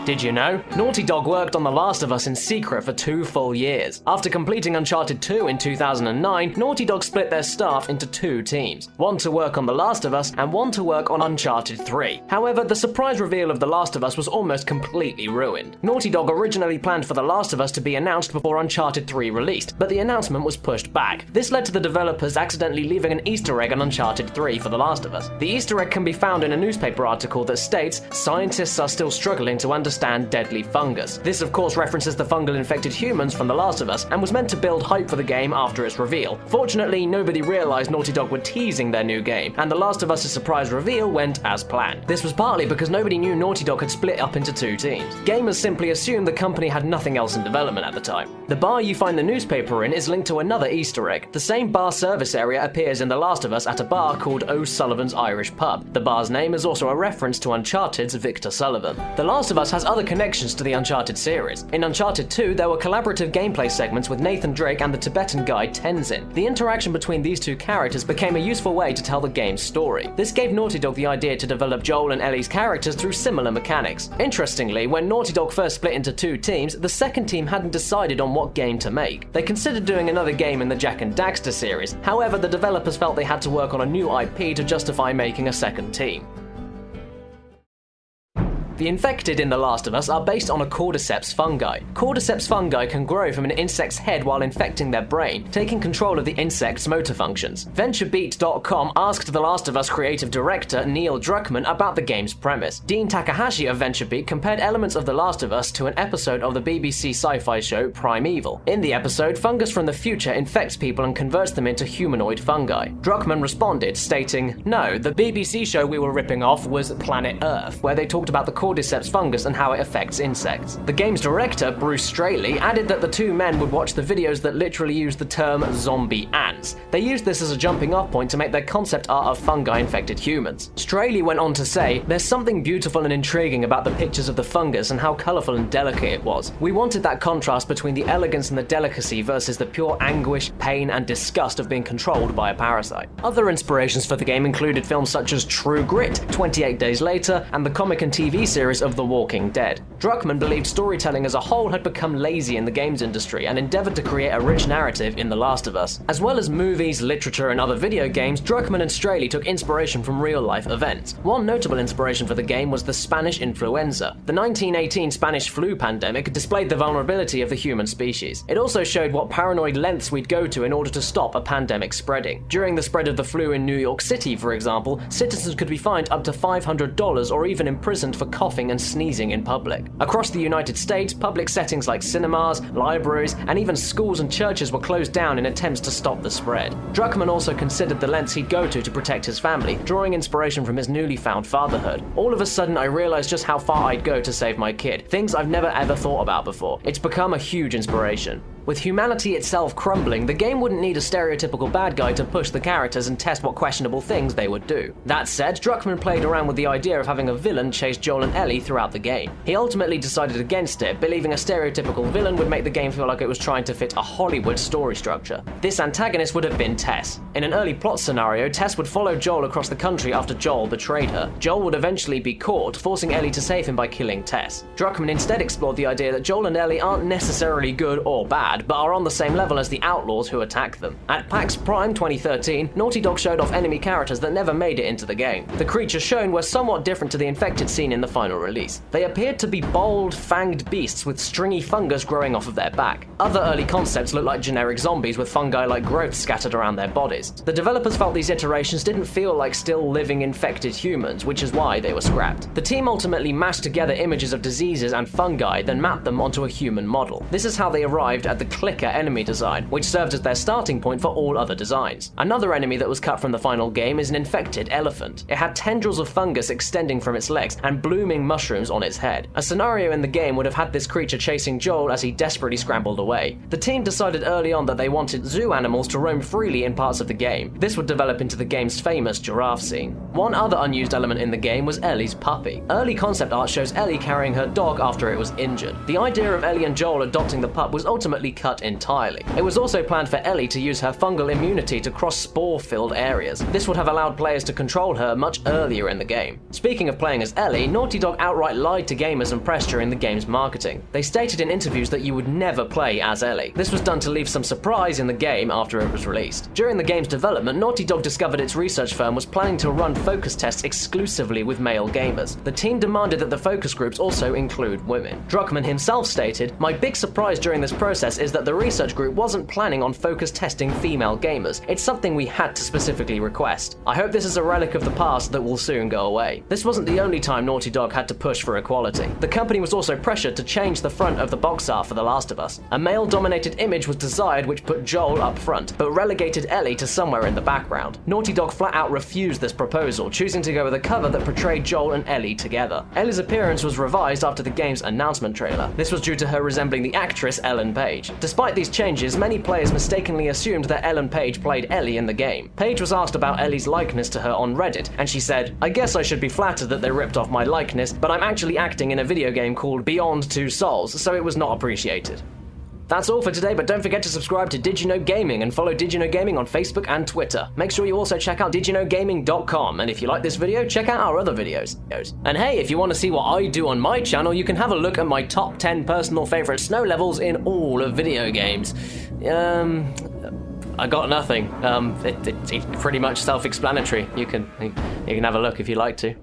Did you know? Naughty Dog worked on The Last of Us in secret for 2 full years. After completing Uncharted 2 in 2009, Naughty Dog split their staff into 2 teams, one to work on The Last of Us and one to work on Uncharted 3. However, the surprise reveal of The Last of Us was almost completely ruined. Naughty Dog originally planned for The Last of Us to be announced before Uncharted 3 released, but the announcement was pushed back. This led to the developers accidentally leaving an Easter egg on Uncharted 3 for The Last of Us. The Easter egg can be found in a newspaper article that states, "Scientists are still struggling to understand deadly fungus." This of course references the fungal-infected humans from The Last of Us and was meant to build hype for the game after its reveal. Fortunately, nobody realized Naughty Dog were teasing their new game, and The Last of Us' surprise reveal went as planned. This was partly because nobody knew Naughty Dog had split up into 2 teams. Gamers simply assumed the company had nothing else in development at the time. The bar you find the newspaper in is linked to another Easter egg. The same bar service area appears in The Last of Us at a bar called O'Sullivan's Irish Pub. The bar's name is also a reference to Uncharted's Victor Sullivan. The Last of Us has other connections to the Uncharted series. In Uncharted 2, there were collaborative gameplay segments with Nathan Drake and the Tibetan guide Tenzin. The interaction between these 2 characters became a useful way to tell the game's story. This gave Naughty Dog the idea to develop Joel and Ellie's characters through similar mechanics. Interestingly, when Naughty Dog first split into 2 teams, the second team hadn't decided on what game to make. They considered doing another game in the Jak and Daxter series. However, the developers felt they had to work on a new IP to justify making a second team. The infected in The Last of Us are based on a cordyceps fungi. Cordyceps fungi can grow from an insect's head while infecting their brain, taking control of the insect's motor functions. VentureBeat.com asked The Last of Us creative director Neil Druckmann about the game's premise. Dean Takahashi of VentureBeat compared elements of The Last of Us to an episode of the BBC sci-fi show Primeval. In the episode, fungus from the future infects people and converts them into humanoid fungi. Druckmann responded, stating, "No, the BBC show we were ripping off was Planet Earth, where they talked about the cordyceps fungus and how it affects insects." The game's director, Bruce Straley, added that the 2 men would watch the videos that literally used the term zombie ants. They used this as a jumping off point to make their concept art of fungi-infected humans. Straley went on to say, "There's something beautiful and intriguing about the pictures of the fungus and how colourful and delicate it was. We wanted that contrast between the elegance and the delicacy versus the pure anguish, pain and disgust of being controlled by a parasite." Other inspirations for the game included films such as True Grit, 28 Days Later, and the comic and TV series of The Walking Dead. Druckmann believed storytelling as a whole had become lazy in the games industry and endeavored to create a rich narrative in The Last of Us. As well as movies, literature, and other video games, Druckmann and Straley took inspiration from real-life events. One notable inspiration for the game was the Spanish influenza. The 1918 Spanish flu pandemic displayed the vulnerability of the human species. It also showed what paranoid lengths we'd go to in order to stop a pandemic spreading. During the spread of the flu in New York City, for example, citizens could be fined up to $500 or even imprisoned for coughing and sneezing in public. Across the United States, public settings like cinemas, libraries, and even schools and churches were closed down in attempts to stop the spread. Druckmann also considered the lengths he'd go to protect his family, drawing inspiration from his newly found fatherhood. "All of a sudden, I realized just how far I'd go to save my kid. Things I've never ever thought about before. It's become a huge inspiration." With humanity itself crumbling, the game wouldn't need a stereotypical bad guy to push the characters and test what questionable things they would do. That said, Druckmann played around with the idea of having a villain chase Joel and Ellie throughout the game. He ultimately decided against it, believing a stereotypical villain would make the game feel like it was trying to fit a Hollywood story structure. This antagonist would have been Tess. In an early plot scenario, Tess would follow Joel across the country after Joel betrayed her. Joel would eventually be caught, forcing Ellie to save him by killing Tess. Druckmann instead explored the idea that Joel and Ellie aren't necessarily good or bad, but are on the same level as the outlaws who attack them. At PAX Prime 2013, Naughty Dog showed off enemy characters that never made it into the game. The creatures shown were somewhat different to the infected seen in the final release. They appeared to be bold, fanged beasts with stringy fungus growing off of their back. Other early concepts looked like generic zombies with fungi-like growths scattered around their bodies. The developers felt these iterations didn't feel like still living infected humans, which is why they were scrapped. The team ultimately mashed together images of diseases and fungi, then mapped them onto a human model. This is how they arrived at the clicker enemy design, which served as their starting point for all other designs. Another enemy that was cut from the final game is an infected elephant. It had tendrils of fungus extending from its legs and blooming mushrooms on its head. A scenario in the game would have had this creature chasing Joel as he desperately scrambled away. The team decided early on that they wanted zoo animals to roam freely in parts of the game. This would develop into the game's famous giraffe scene. One other unused element in the game was Ellie's puppy. Early concept art shows Ellie carrying her dog after it was injured. The idea of Ellie and Joel adopting the pup was ultimately cut entirely. It was also planned for Ellie to use her fungal immunity to cross spore-filled areas. This would have allowed players to control her much earlier in the game. Speaking of playing as Ellie, Naughty Dog outright lied to gamers and press during the game's marketing. They stated in interviews that you would never play as Ellie. This was done to leave some surprise in the game after it was released. During the game's development, Naughty Dog discovered its research firm was planning to run focus tests exclusively with male gamers. The team demanded that the focus groups also include women. Druckmann himself stated, "My big surprise during this process is that the research group wasn't planning on focus testing female gamers. It's something we had to specifically request. I hope this is a relic of the past that will soon go away." This wasn't the only time Naughty Dog had to push for equality. The company was also pressured to change the front of the box art for The Last of Us. A male-dominated image was desired which put Joel up front, but relegated Ellie to somewhere in the background. Naughty Dog flat out refused this proposal, choosing to go with a cover that portrayed Joel and Ellie together. Ellie's appearance was revised after the game's announcement trailer. This was due to her resembling the actress Ellen Page. Despite these changes, many players mistakenly assumed that Ellen Page played Ellie in the game. Page was asked about Ellie's likeness to her on Reddit, and she said, "I guess I should be flattered that they ripped off my likeness, but I'm actually acting in a video game called Beyond Two Souls, so it was not appreciated." That's all for today, but don't forget to subscribe to Did You Know Gaming and follow Did You Know Gaming on Facebook and Twitter. Make sure you also check out DidYouKnowGaming.com, and if you like this video, check out our other videos. And hey, if you want to see what I do on my channel, you can have a look at my top 10 personal favorite snow levels in all of video games. I got nothing. It's pretty much self-explanatory. You can have a look if you like to.